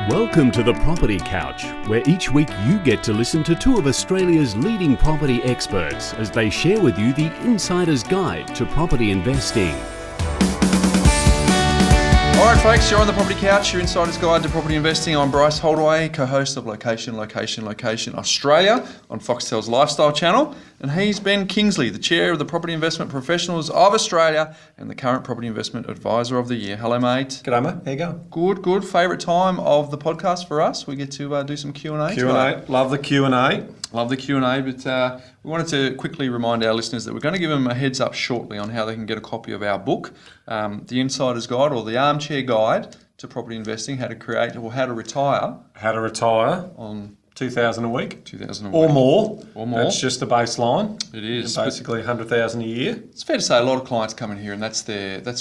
Welcome to the Property Couch, where each week you get to listen to two of Australia's leading property experts as they share with you the insider's guide to property investing. All right, folks, you're on the Property Couch, your insider's guide to property investing. I'm Bryce, Holdaway, co-host of Location Australia on Foxtel's Lifestyle channel. And he's Ben Kingsley, the chair of the Property Investment Professionals of Australia and the current Property Investment Advisor of the Year. Hello, mate. G'day, mate. How you going? Good. Favourite time of the podcast for us? We get to do some Q&A. Q&A. Love the Q&A. Love the Q&A, but we wanted to quickly remind our listeners that we're going to give them a heads up shortly on how they can get a copy of our book, The Insider's Guide or The Armchair Guide to Property Investing, How to Create or How to Retire. How to retire on 2,000 a week. 2,000 a week. Or more. That's just the baseline. It is. Basically 100,000 a year. It's fair to say a lot of clients come in here and that's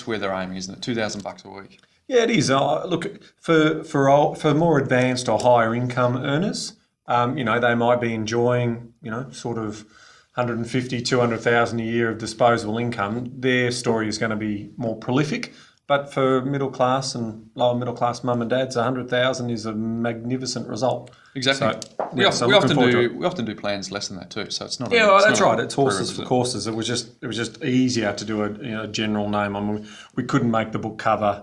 where they're aiming, isn't it? $2,000 a week. Yeah, it is. Look, for more advanced or higher income earners, they might be enjoying, sort of 150, 200,000 a year of disposable income. Their story is going to be more prolific. But for middle class and lower middle class mum and dads, 100,000 is a magnificent result. Exactly. So, we often do plans less than that too. So it's not. That's right. It's horses for courses. It was just easier to do a general name. I mean, we couldn't make the book cover.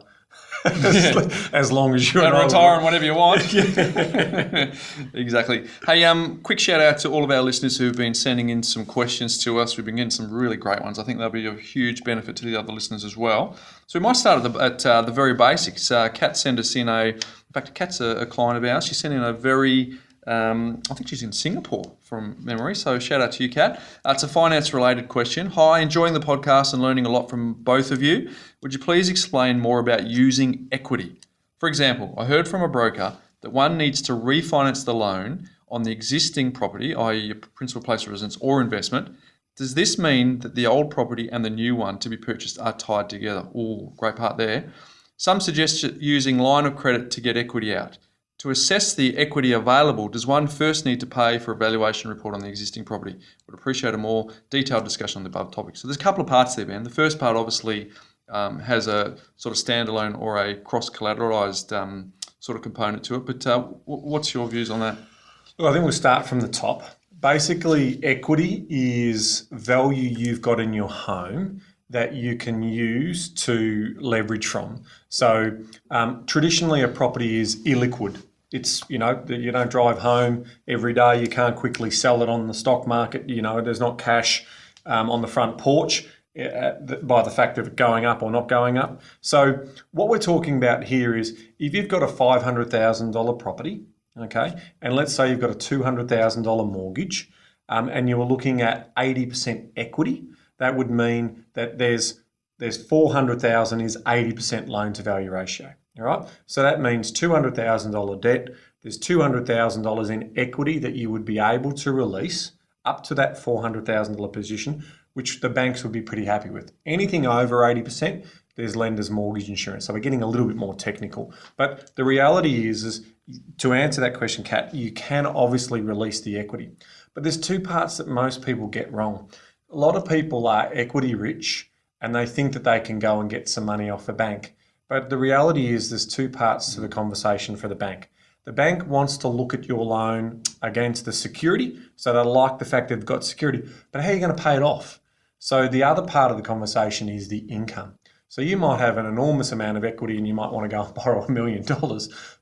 As long as you can retire on whatever you want. Exactly. Hey, quick shout out to all of our listeners who've been sending in some questions to us. We've been getting some really great ones. I think they'll be of huge benefit to the other listeners as well. So we might start at the very basics. Kat sent us in Kat's a client of ours. She sent in a very, I think she's in Singapore from memory. So shout out to you, Kat. It's a finance related question. Hi, enjoying the podcast and learning a lot from both of you. Would you please explain more about using equity? For example, I heard from a broker that one needs to refinance the loan on the existing property, i.e. your principal place of residence or investment. Does this mean that the old property and the new one to be purchased are tied together? Oh, great part there. Some suggest using line of credit to get equity out. To assess the equity available, does one first need to pay for a valuation report on the existing property? Would appreciate a more detailed discussion on the above topic. So there's a couple of parts there, Ben. The first part obviously has a sort of standalone or a cross-collateralised sort of component to it. But what's your views on that? Well, I think we'll start from the top. Basically, equity is value you've got in your home that you can use to leverage from. So traditionally a property is illiquid. It's, you don't drive home every day. You can't quickly sell it on the stock market. There's not cash on the front porch by the fact of it going up or not going up. So what we're talking about here is if you've got a $500,000 property, okay, and let's say you've got a $200,000 mortgage and you were looking at 80% equity, that would mean that there's 400,000 is 80% loan to value ratio. All right. So that means $200,000 debt. There's $200,000 in equity that you would be able to release up to that $400,000 position, which the banks would be pretty happy with. Anything over 80%, there's lender's mortgage insurance. So we're getting a little bit more technical. But the reality is to answer that question, Kat, you can obviously release the equity. But there's two parts that most people get wrong. A lot of people are equity rich and they think that they can go and get some money off the bank. But the reality is there's two parts to the conversation for the bank. The bank wants to look at your loan against the security. So they like the fact they've got security. But how are you going to pay it off? So the other part of the conversation is the income. So you might have an enormous amount of equity and you might want to go and borrow $1 million.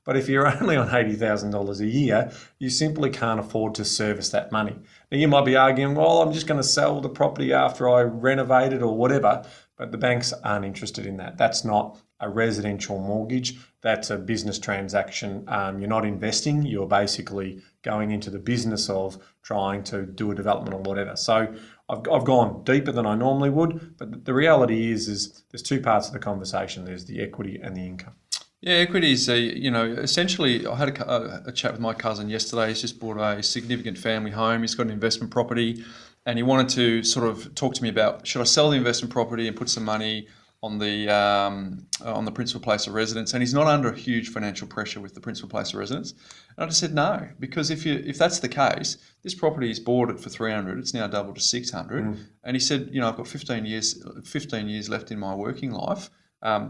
But if you're only on $80,000 a year, you simply can't afford to service that money. Now you might be arguing, well, I'm just going to sell the property after I renovate it or whatever. But the banks aren't interested in that. That's not a residential mortgage. That's a business transaction. You're not investing. You're basically going into the business of trying to do a development or whatever. So I've gone deeper than I normally would, but the reality is there's two parts of the conversation. There's the equity and the income. Yeah, equity is, essentially, I had a chat with my cousin yesterday. He's just bought a significant family home. He's got an investment property and he wanted to sort of talk to me about, should I sell the investment property and put some money on the principal place of residence? And he's not under a huge financial pressure with the principal place of residence. And I just said no, because if that's the case, this property is bought it for 300. It's now doubled to 600. And he said, I've got 15 years left in my working life.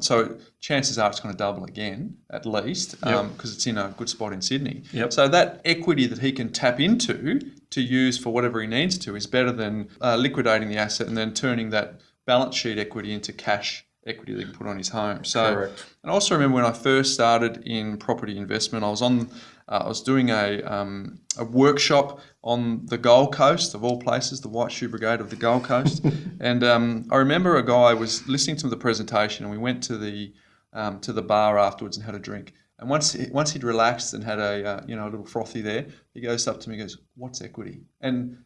So chances are it's going to double again, at least, because it's in a good spot in Sydney. Yep. So that equity that he can tap into to use for whatever he needs to is better than liquidating the asset and then turning that balance sheet equity into cash equity that he can put on his home. So, Correct. and I also remember when I first started in property investment, I was doing a workshop on the Gold Coast, of all places, the White Shoe Brigade of the Gold Coast. And I remember a guy was listening to the presentation, and we went to the bar afterwards and had a drink. And once he'd relaxed and had a little frothy there, he goes up to me and goes, "What's equity?" And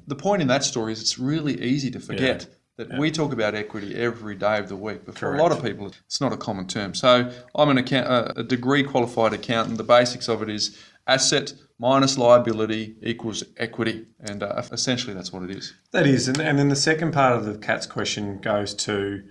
the point in that story is it's really easy to forget that we talk about equity every day of the week, but for a lot of people, it's not a common term. So I'm a degree qualified accountant. The basics of it is asset minus liability equals equity, and essentially that's what it is. That is, and then the second part of the Cat's question goes to,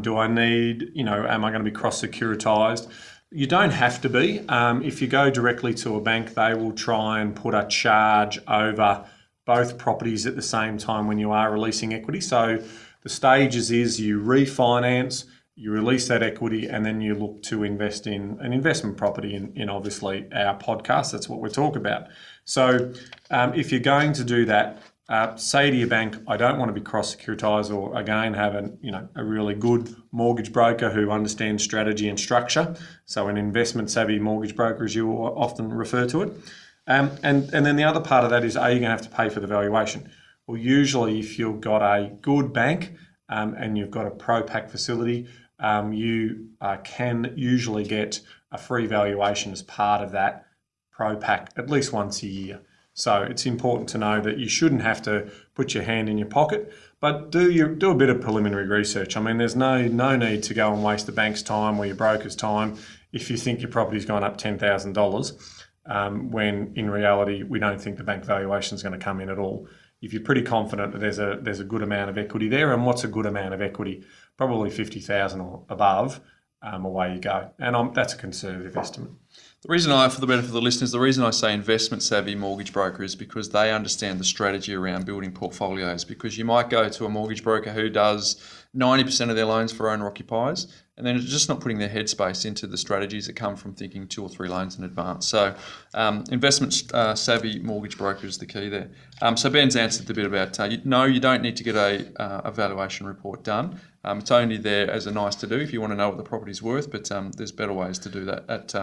do I need, am I going to be cross-securitised? You don't have to be. If you go directly to a bank, they will try and put a charge over both properties at the same time when you are releasing equity. So the stages is you refinance, you release that equity, and then you look to invest in an investment property in obviously our podcast. That's what we're talking about. So if you're going to do that, say to your bank, I don't want to be cross-securitized, or again, have a really good mortgage broker who understands strategy and structure. So an investment savvy mortgage broker, as you often refer to it. And then the other part of that is, are you going to have to pay for the valuation? Well, usually if you've got a good bank and you've got a pro-pack facility, you can usually get a free valuation as part of that pro-pack at least once a year. So it's important to know that you shouldn't have to put your hand in your pocket, but do a bit of preliminary research. I mean, there's no need to go and waste the bank's time or your broker's time if you think your property's gone up $10,000, when in reality we don't think the bank valuation is going to come in at all. If you're pretty confident that there's a good amount of equity there, and what's a good amount of equity? Probably 50,000 or above. Away you go, and that's a conservative estimate. The reason for the benefit of the listeners, the reason I say investment savvy mortgage broker is because they understand the strategy around building portfolios. Because you might go to a mortgage broker who does 90% of their loans for owner occupiers, and then it's just not putting their headspace into the strategies that come from thinking 2 or 3 loans in advance. So investment savvy mortgage broker is the key there. So Ben's answered a bit about, no, you don't need to get a valuation report done. It's only there as a nice to do if you want to know what the property's worth, but there's better ways to do that at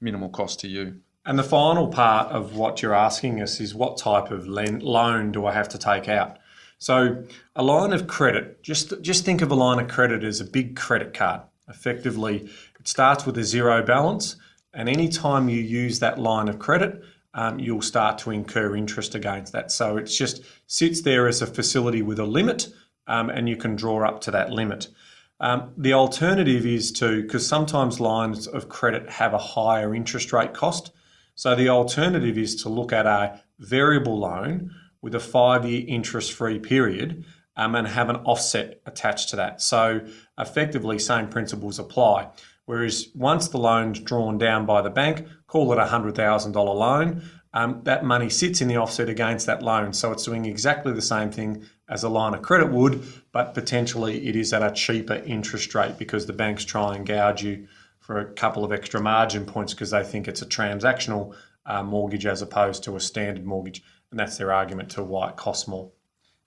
minimal cost to you. And the final part of what you're asking us is, what type of loan do I have to take out? So a line of credit, just think of a line of credit as a big credit card. Effectively, it starts with a zero balance, and any time you use that line of credit, you'll start to incur interest against that. So it just sits there as a facility with a limit, and you can draw up to that limit. The alternative is because sometimes lines of credit have a higher interest rate cost. So the alternative is to look at a variable loan with a 5-year interest-free period, and have an offset attached to that. So effectively, same principles apply. Whereas once the loan's drawn down by the bank, call it a $100,000 loan, that money sits in the offset against that loan. So it's doing exactly the same thing as a line of credit would, but potentially it is at a cheaper interest rate because the banks try and gouge you for a couple of extra margin points because they think it's a transactional mortgage as opposed to a standard mortgage. And that's their argument to why it costs more.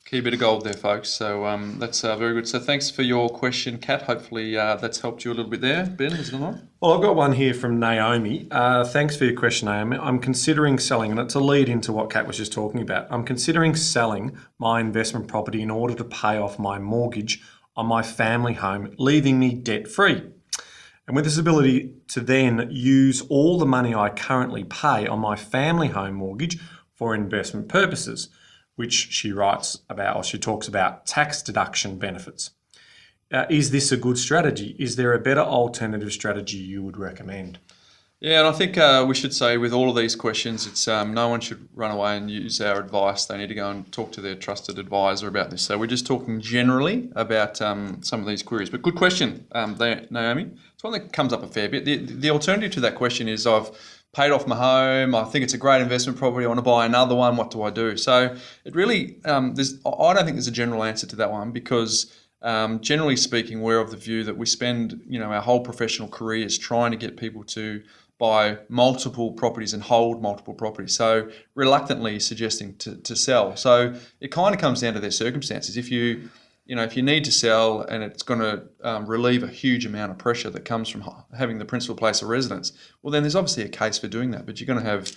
Key bit of gold there, folks. So that's very good. So thanks for your question, Kat. Hopefully that's helped you a little bit there. Ben, is it all right? Well, I've got one here from Naomi. Thanks for your question, Naomi. I'm considering selling, and it's a lead into what Kat was just talking about. I'm considering selling my investment property in order to pay off my mortgage on my family home, leaving me debt-free. And with this ability to then use all the money I currently pay on my family home mortgage for investment purposes, which she writes about, or she talks about tax deduction benefits. Is this a good strategy? Is there a better alternative strategy you would recommend? Yeah, and I think we should say with all of these questions, it's no one should run away and use our advice. They need to go and talk to their trusted advisor about this. So we're just talking generally about some of these queries. But good question there, Naomi. It's one that comes up a fair bit. The alternative to that question is, I've paid off my home, I think it's a great investment property, I want to buy another one, what do I do? So it really, I don't think there's a general answer to that one because Generally speaking, we're of the view that we spend, our whole professional careers trying to get people to buy multiple properties and hold multiple properties. So reluctantly suggesting to sell. So it kind of comes down to their circumstances. If you need to sell and it's going to relieve a huge amount of pressure that comes from having the principal place of residence, well, then there's obviously a case for doing that. But you're going to have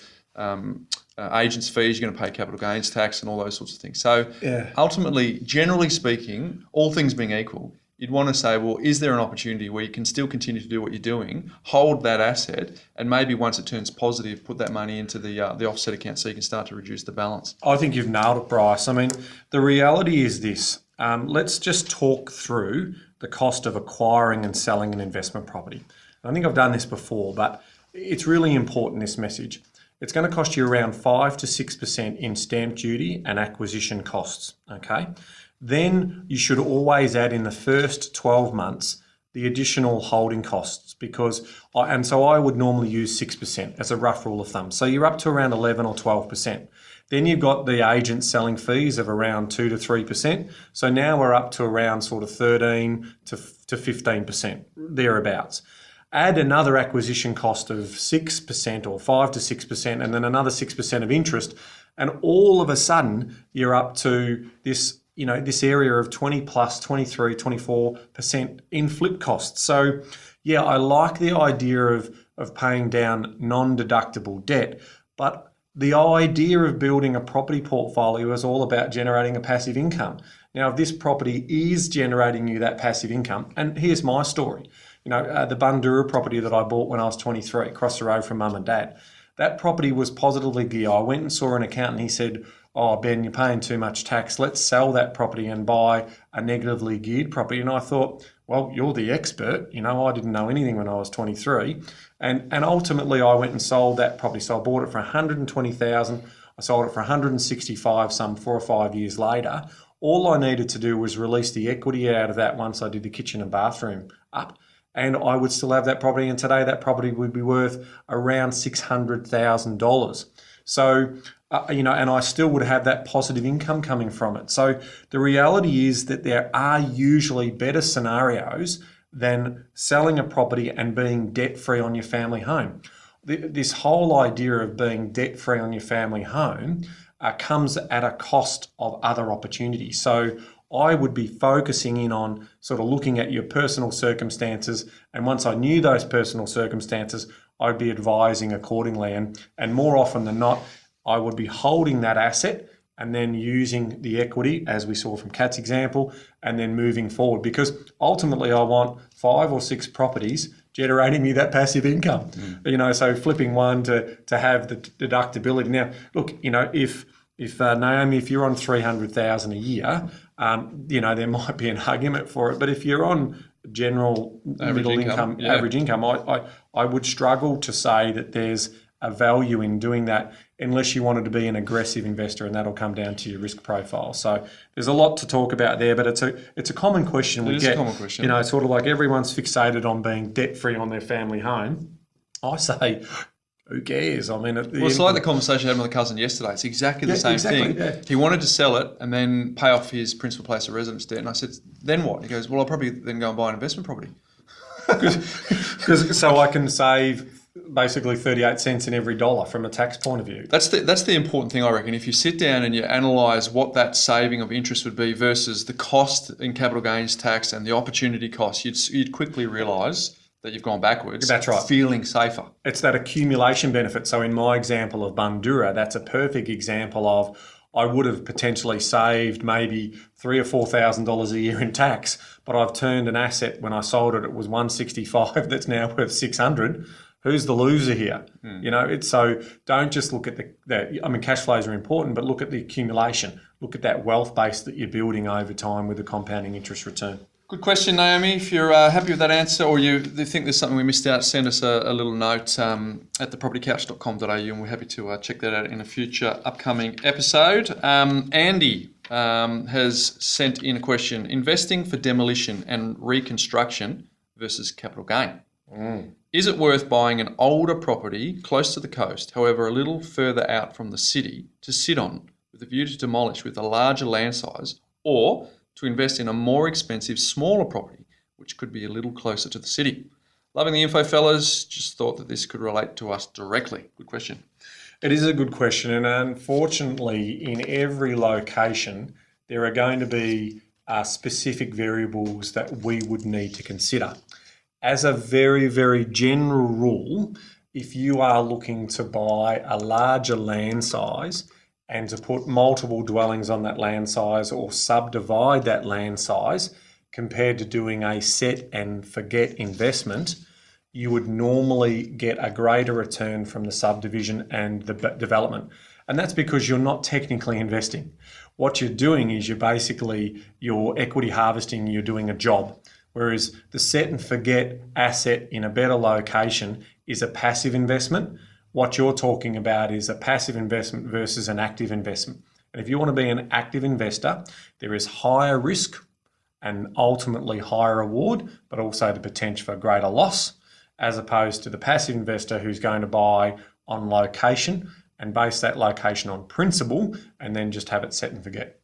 agents' fees, you're going to pay capital gains tax and all those sorts of things. So ultimately, generally speaking, all things being equal, you'd want to say, well, is there an opportunity where you can still continue to do what you're doing, hold that asset, and maybe once it turns positive, put that money into the offset account so you can start to reduce the balance? I think you've nailed it, Bryce. I mean, the reality is this. Let's just talk through the cost of acquiring and selling an investment property. I think I've done this before, but it's really important, this message. It's going to cost you around 5 to 6% in stamp duty and acquisition costs, okay? Then you should always add in the first 12 months the additional holding costs so I would normally use 6% as a rough rule of thumb. So you're up to around 11 or 12%. Then you've got the agent selling fees of around 2 to 3%. So now we're up to around sort of 13 to 15%, thereabouts. Add another acquisition cost of 6% or 5 to 6%, and then another 6% of interest. And all of a sudden, you're up to this area of 20 plus 23, 24% in flip costs. So yeah, I like the idea of paying down non-deductible debt, but the idea of building a property portfolio is all about generating a passive income. Now, if this property is generating you that passive income, and here's my story, the Bundoora property that I bought when I was 23, across the road from mum and dad, that property was positively geared. I went and saw an accountant. He said, "Oh, Ben, you're paying too much tax. Let's sell that property and buy a negatively geared property." And I thought, well, you're the expert. I didn't know anything when I was 23. And ultimately, I went and sold that property. So I bought it for $120,000. I sold it for $165,000 some 4 or 5 years later. All I needed to do was release the equity out of that once I did the kitchen and bathroom up. And I would still have that property. And today that property would be worth around $600,000. So, and I still would have that positive income coming from it. So the reality is that there are usually better scenarios than selling a property and being debt-free on your family home. This whole idea of being debt-free on your family home comes at a cost of other opportunities. So I would be focusing in on sort of looking at your personal circumstances, and once I knew those personal circumstances, I'd be advising accordingly. And more often than not, I would be holding that asset and then using the equity, as we saw from Kat's example, and then moving forward. Because ultimately I want 5 or 6 properties generating me that passive income. So flipping one to have the deductibility. Now, look, if Naomi, if you're on $300,000 a year, there might be an argument for it. But if you're on general average income, I would struggle to say that there's a value in doing that unless you wanted to be an aggressive investor, and that'll come down to your risk profile. So there's a lot to talk about there, but it's a common question we get. It is a common question. Sort of like everyone's fixated on being debt-free on their family home. I say, who cares? I mean, it's like the conversation I had with my cousin yesterday. It's exactly the same thing. Yeah. He wanted to sell it and then pay off his principal place of residence debt. And I said, then what? He goes, well, I'll probably then go and buy an investment property. So I can save basically 38 cents in every dollar from a tax point of view. That's the important thing, I reckon. If you sit down and you analyse what that saving of interest would be versus the cost in capital gains tax and the opportunity cost, you'd quickly realise that you've gone backwards. That's right. Feeling safer. It's that accumulation benefit. So in my example of Bundoora, that's a perfect example of I would have potentially saved maybe $3,000 or $4,000 a year in tax, but I've turned an asset when I sold it was $165 that's now worth $600. Who's the loser here? So don't just look at the cash flows are important, but look at the accumulation. Look at that wealth base that you're building over time with the compounding interest return. Good question, Naomi. If you're happy with that answer, or you think there's something we missed out, send us a little note at thepropertycouch.com.au, and we're happy to check that out in a future upcoming episode. Andy has sent in a question: investing for demolition and reconstruction versus capital gain. Is it worth buying an older property close to the coast, however a little further out from the city, to sit on with a view to demolish with a larger land size, or to invest in a more expensive, smaller property, which could be a little closer to the city? Loving the info, fellas. Just thought that this could relate to us directly. Good question. It is a good question, and unfortunately, in every location, there are going to be specific variables that we would need to consider. As a very, very general rule, if you are looking to buy a larger land size and to put multiple dwellings on that land size or subdivide that land size compared to doing a set and forget investment, you would normally get a greater return from the subdivision and the development. And that's because you're not technically investing. What you're doing is you're equity harvesting, you're doing a job. Whereas the set and forget asset in a better location is a passive investment. What you're talking about is a passive investment versus an active investment. And if you want to be an active investor, there is higher risk and ultimately higher reward, but also the potential for greater loss, as opposed to the passive investor who's going to buy on location and base that location on principle and then just have it set and forget.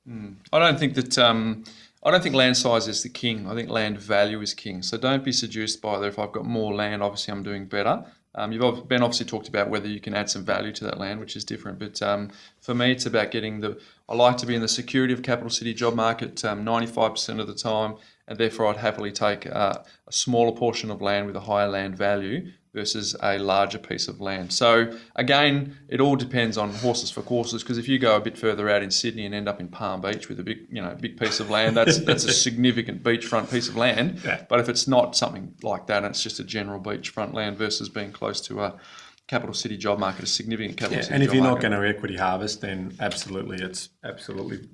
I don't think land size is the king. I think land value is king. So don't be seduced by that. If I've got more land, obviously I'm doing better. Ben obviously talked about whether you can add some value to that land, which is different. But for me, it's about I like to be in the security of capital city job market 95% of the time, and therefore I'd happily take a smaller portion of land with a higher land value versus a larger piece of land. So again, it all depends on horses for courses, because if you go a bit further out in Sydney and end up in Palm Beach with a big piece of land, that's a significant beachfront piece of land. Yeah. But if it's not something like that, and it's just a general beachfront land versus being close to a capital city job market, a significant capital city and if job you're market. not going to equity harvest, then absolutely,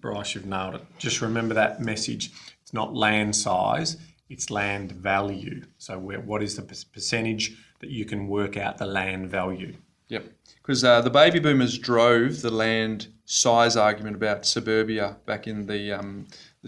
Bryce, you've nailed it. Just remember that message. It's not land size, it's land value. So what is the percentage that you can work out the land value? Yep, because the baby boomers drove the land size argument about suburbia back in the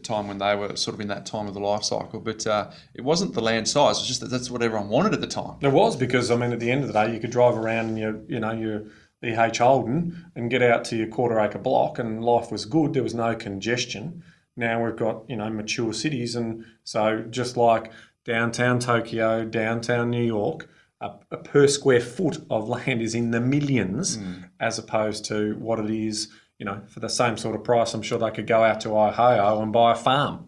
time when they were sort of in that time of the life cycle. But it wasn't the land size; it was just that's what everyone wanted at the time. It was, because at the end of the day, you could drive around in your EH Holden and get out to your quarter-acre block, and life was good. There was no congestion. Now we've got mature cities, and so just like downtown Tokyo, downtown New York, a per square foot of land is in the millions, as opposed to what it is, for the same sort of price. I'm sure they could go out to Ohio and buy a farm,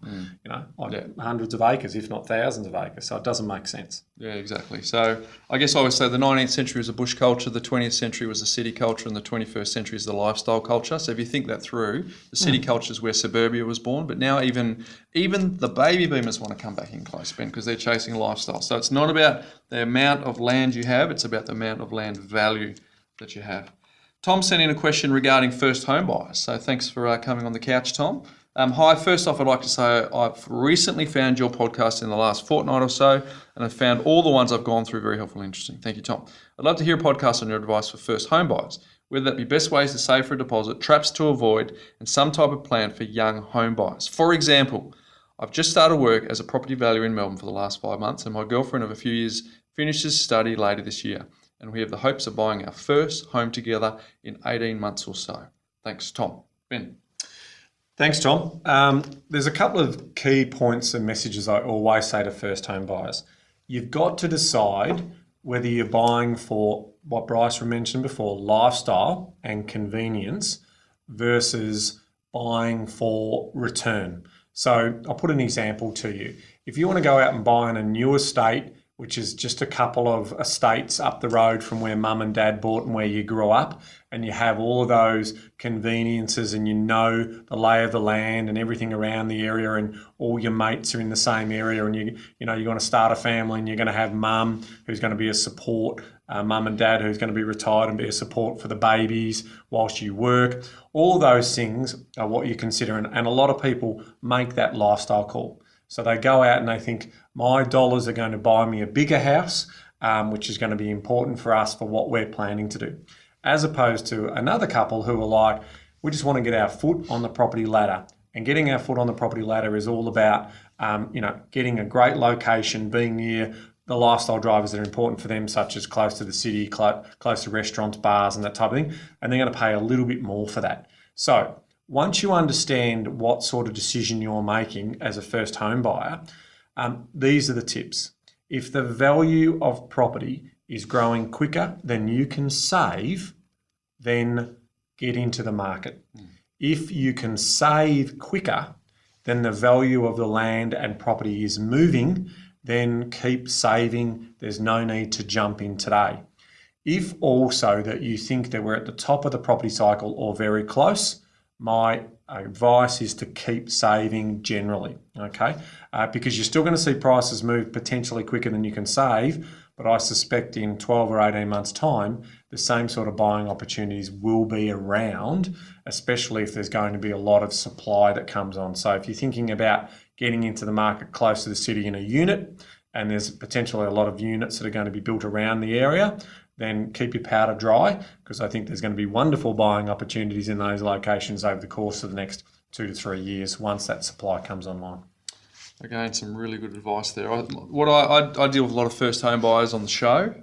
hundreds of acres, if not thousands of acres. So it doesn't make sense. Yeah, exactly. So I guess I would say the 19th century was a bush culture, the 20th century was a city culture, and the 21st century is the lifestyle culture. So if you think that through, the city culture is where suburbia was born, but now even the baby boomers want to come back in close, Ben, because they're chasing lifestyle. So it's not about the amount of land you have, it's about the amount of land value that you have. Tom sent in a question regarding first home buyers. So thanks for coming on the couch, Tom. Hi, first off, I'd like to say I've recently found your podcast in the last fortnight or so, and I've found all the ones I've gone through very helpful and interesting. Thank you, Tom. I'd love to hear a podcast on your advice for first home buyers, whether that be best ways to save for a deposit, traps to avoid, and some type of plan for young home buyers. For example, I've just started work as a property valuer in Melbourne for the last 5 months, and my girlfriend of a few years finishes study later this year, and we have the hopes of buying our first home together in 18 months or so. Thanks, Tom. Ben. Thanks, Tom. There's a couple of key points and messages I always say to first home buyers. You've got to decide whether you're buying for what Bryce mentioned before, lifestyle and convenience, versus buying for return. So I'll put an example to you. If you want to go out and buy in a new estate, which is just a couple of estates up the road from where mum and dad bought and where you grew up, and you have all of those conveniences and the lay of the land and everything around the area, and all your mates are in the same area, and you're going to start a family, and you're going to have mum who's going to be a support, mum and dad who's going to be retired and be a support for the babies whilst you work. All those things are what you consider, and a lot of people make that lifestyle call. So they go out and they think, my dollars are going to buy me a bigger house, which is going to be important for us for what we're planning to do. As opposed to another couple who are like, we just want to get our foot on the property ladder. And getting our foot on the property ladder is all about, getting a great location, being near the lifestyle drivers that are important for them, such as close to the city, close to restaurants, bars, and that type of thing. And they're going to pay a little bit more for that. So once you understand what sort of decision you're making as a first home buyer, these are the tips. If the value of property is growing quicker than you can save, then get into the market. If you can save quicker than the value of the land and property is moving, then keep saving. There's no need to jump in today. If also that you think that we're at the top of the property cycle or very close, my advice is to keep saving generally, okay? Because you're still going to see prices move potentially quicker than you can save, but I suspect in 12 or 18 months' time, the same sort of buying opportunities will be around, especially if there's going to be a lot of supply that comes on. So if you're thinking about getting into the market close to the city in a unit, and there's potentially a lot of units that are going to be built around the area, then keep your powder dry, because I think there's going to be wonderful buying opportunities in those locations over the course of the next 2 to 3 years once that supply comes online. Again, some really good advice there. I deal with a lot of first home buyers on the show.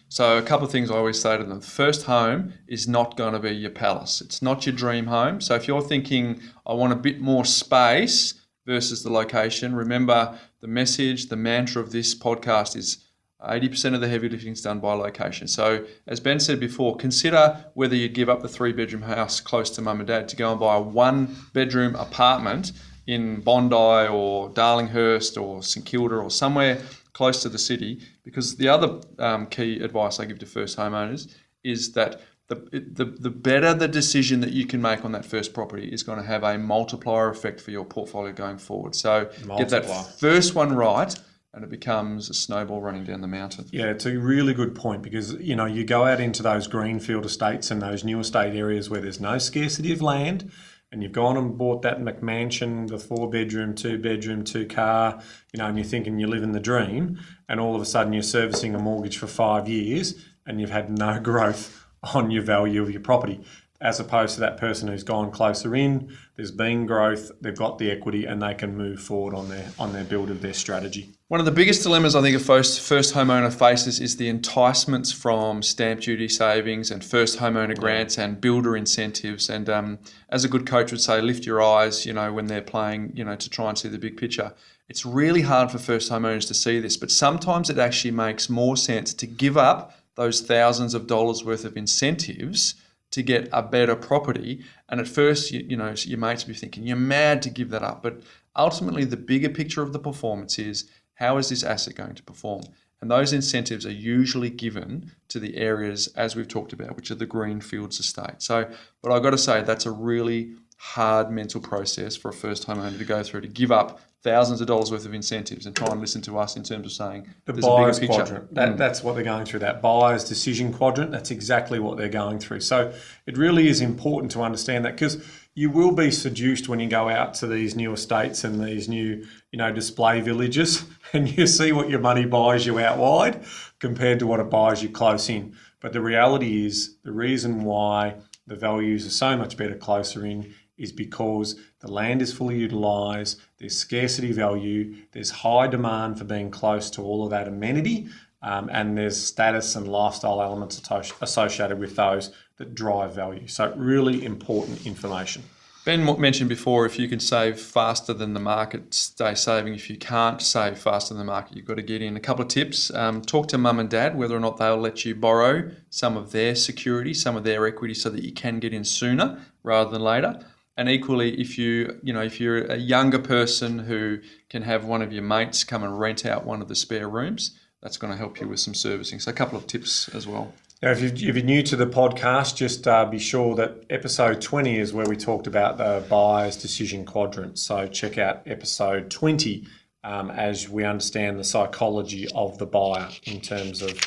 So a couple of things I always say to them. First home is not going to be your palace. It's not your dream home. So if you're thinking, I want a bit more space versus the location, remember the message, the mantra of this podcast is 80% of the heavy lifting is done by location. So as Ben said before, consider whether you'd give up the 3-bedroom house close to mum and dad to go and buy a 1-bedroom apartment in Bondi or Darlinghurst or St Kilda or somewhere close to the city. Because the other key advice I give to first homeowners is that the better the decision that you can make on that first property is going to have a multiplier effect for your portfolio going forward. So get that first one right, and it becomes a snowball running down the mountain. Yeah, it's a really good point, because you go out into those greenfield estates and those new estate areas where there's no scarcity of land, and you've gone and bought that McMansion, the 4-bedroom, 2-bedroom, 2-car, and you're thinking you're living the dream, and all of a sudden you're servicing a mortgage for 5 years and you've had no growth on your value of your property, as opposed to that person who's gone closer in, there's been growth, they've got the equity, and they can move forward on their build of their strategy. One of the biggest dilemmas I think a first homeowner faces is the enticements from stamp duty savings and first homeowner grants and builder incentives. And as a good coach would say, lift your eyes, when they're playing, to try and see the big picture. It's really hard for first homeowners to see this, but sometimes it actually makes more sense to give up those thousands of dollars worth of incentives to get a better property. And at first, your mates will be thinking, you're mad to give that up. But ultimately, the bigger picture of the performance is, how is this asset going to perform? And those incentives are usually given to the areas, as we've talked about, which are the greenfields estate. So, but I've got to say, that's a really hard mental process for a first homeowner to go through, to give up thousands of dollars worth of incentives and try and listen to us in terms of saying the there's a bigger buyer's picture. quadrant. That's what they're going through, that buyer's decision quadrant. That's exactly what they're going through. So it really is important to understand that, because you will be seduced when you go out to these new estates and these new, display villages, and you see what your money buys you out wide compared to what it buys you close in. But the reality is, the reason why the values are so much better closer in is because the land is fully utilised, there's scarcity value, there's high demand for being close to all of that amenity, and there's status and lifestyle elements associated with those that drive value. So really important information. Ben mentioned before, if you can save faster than the market, stay saving. If you can't save faster than the market, you've got to get in. A couple of tips. Talk to mum and dad whether or not they'll let you borrow some of their security, some of their equity, so that you can get in sooner rather than later. And equally, if you're a younger person who can have one of your mates come and rent out one of the spare rooms, that's going to help you with some servicing. So a couple of tips as well. Now, if you're new to the podcast, just be sure that episode 20 is where we talked about the buyer's decision quadrant. So check out episode 20 as we understand the psychology of the buyer in terms of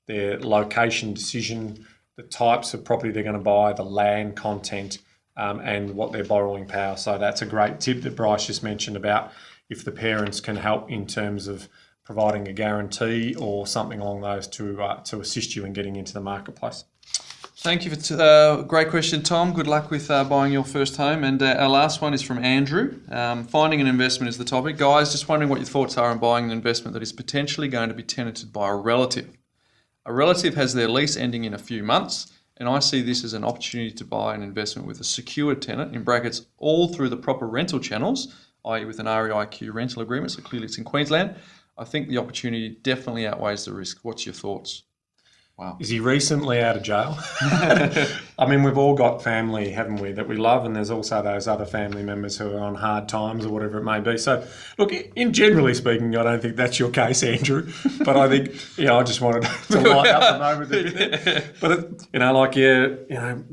their location decision, the types of property they're going to buy, the land content, and what their borrowing power. So that's a great tip that Bryce just mentioned about if the parents can help in terms of providing a guarantee or something along those to assist you in getting into the marketplace. Thank you for great question, Tom. Good luck with buying your first home. And our last one is from Andrew. Finding an investment is the topic. Guys, just wondering what your thoughts are on buying an investment that is potentially going to be tenanted by a relative. A relative has their lease ending in a few months, And I see this as an opportunity to buy an investment with a secured tenant, in brackets, all through the proper rental channels, i.e. with an REIQ rental agreement, so clearly it's in Queensland. I think the opportunity definitely outweighs the risk. What's your thoughts? Wow. Is he recently out of jail? I mean, we've all got family, haven't we, that we love, and there's also those other family members who are on hard times or whatever it may be. So, look, in generally speaking, I don't think that's your case, Andrew. But I think, I just wanted to light up the moment a bit. But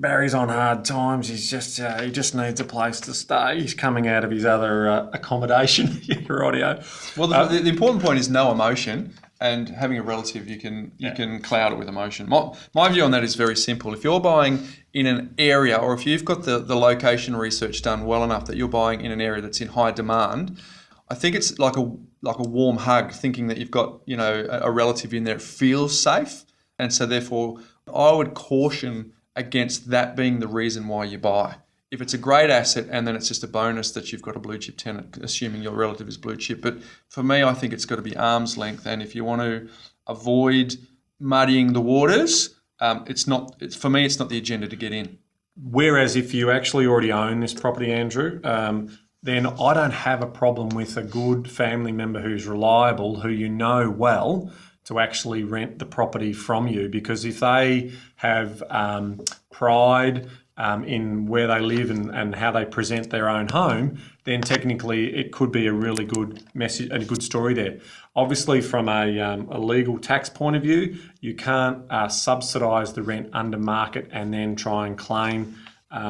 Barry's on hard times. He just needs a place to stay. He's coming out of his other accommodation. Your audio. Well, the important point is no emotion. And having a relative, you can cloud it with emotion. My view on that is very simple. If you're buying in an area, or if you've got the location research done well enough that you're buying in an area that's in high demand, I think it's like a warm hug, thinking that you've got a relative in there that feels safe. And so therefore, I would caution against that being the reason why you buy. If it's a great asset and then it's just a bonus that you've got a blue chip tenant, assuming your relative is blue chip. But for me, I think it's got to be arm's length. And if you want to avoid muddying the waters, for me, it's not the agenda to get in. Whereas if you actually already own this property, Andrew, then I don't have a problem with a good family member who's reliable, who you know well, to actually rent the property from you. Because if they have pride in where they live and how they present their own home, then technically it could be a really good message and a good story there. Obviously, from a legal tax point of view, you can't subsidise the rent under market and then try and claim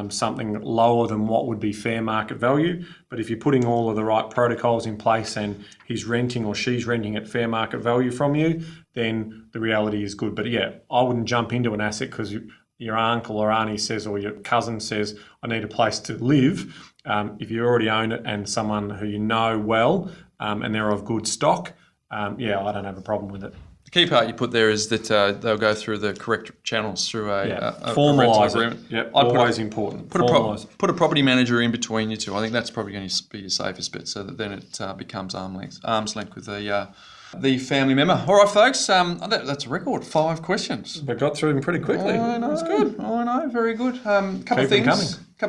something lower than what would be fair market value. But if you're putting all of the right protocols in place and he's renting or she's renting at fair market value from you, then the reality is good. But yeah, I wouldn't jump into an asset because your uncle or auntie says, or your cousin says, I need a place to live. If you already own it and someone who you know well and they're of good stock, I don't have a problem with it. The key part you put there is that they'll go through the correct channels through a formalise rental it. agreement. Yep, always important. Put a property manager in between you two. I think that's probably going to be your safest bet, so that then it becomes arm's length with the family member. All right, folks, that's a record. 5 questions. We got through them pretty quickly. I know. That's good. I know, very good. Couple of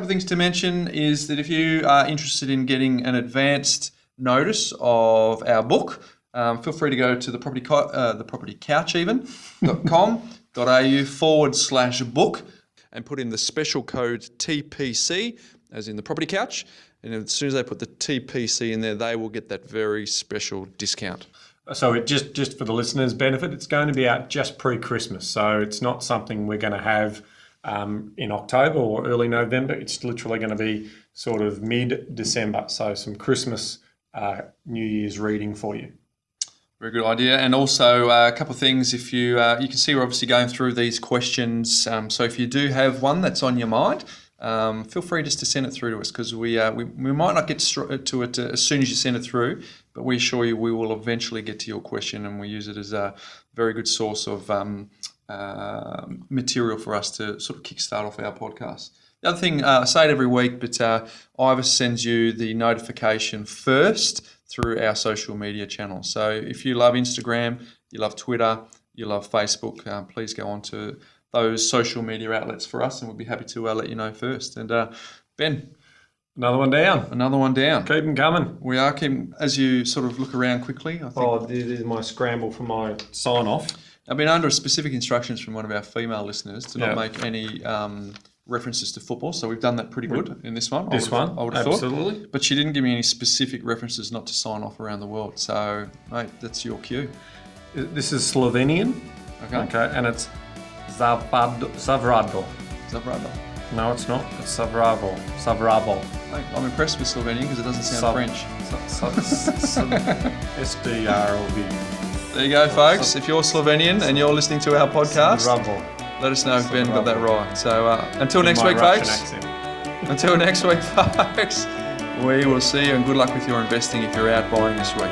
things to mention is that if you are interested in getting an advanced notice of our book, feel free to go to the propertycoucheven.com.au/book and put in the special code TPC, as in the property couch. And as soon as they put the TPC in there, they will get that very special discount. So it just for the listeners' benefit, it's going to be out just pre-Christmas. So it's not something we're going to have in October or early November. It's literally going to be sort of mid-December. So some Christmas, New Year's reading for you. Very good idea. And also a couple of things. If you can see, we're obviously going through these questions. So if you do have one that's on your mind, feel free just to send it through to us, because we might not get to it as soon as you send it through, but we assure you we will eventually get to your question, and we use it as a very good source of material for us to sort of kickstart off our podcast. The other thing, I say it every week, but Ivor sends you the notification first through our social media channels. So if you love Instagram, you love Twitter, you love Facebook, please go on to those social media outlets for us, and we'll be happy to let you know first. And Ben, another one down. Keep them coming. We are keeping, as you sort of look around quickly. I think. This is my scramble for my sign off. I've been under specific instructions from one of our female listeners to not make any references to football, so we've done that pretty good in this one. I would have absolutely. Thought. But she didn't give me any specific references not to sign off around the world. So, mate, that's your cue. This is Slovenian. Okay, and it's Zavrado. No, it's not. It's Savravo. Mate, I'm impressed with Slovenian because it doesn't sound French. SDROV. There you go, folks. If you're Slovenian and you're listening to our podcast, let us know if Ben got that right. So until next week, folks. Until next week, folks. We will see you, and good luck with your investing if you're out buying this week.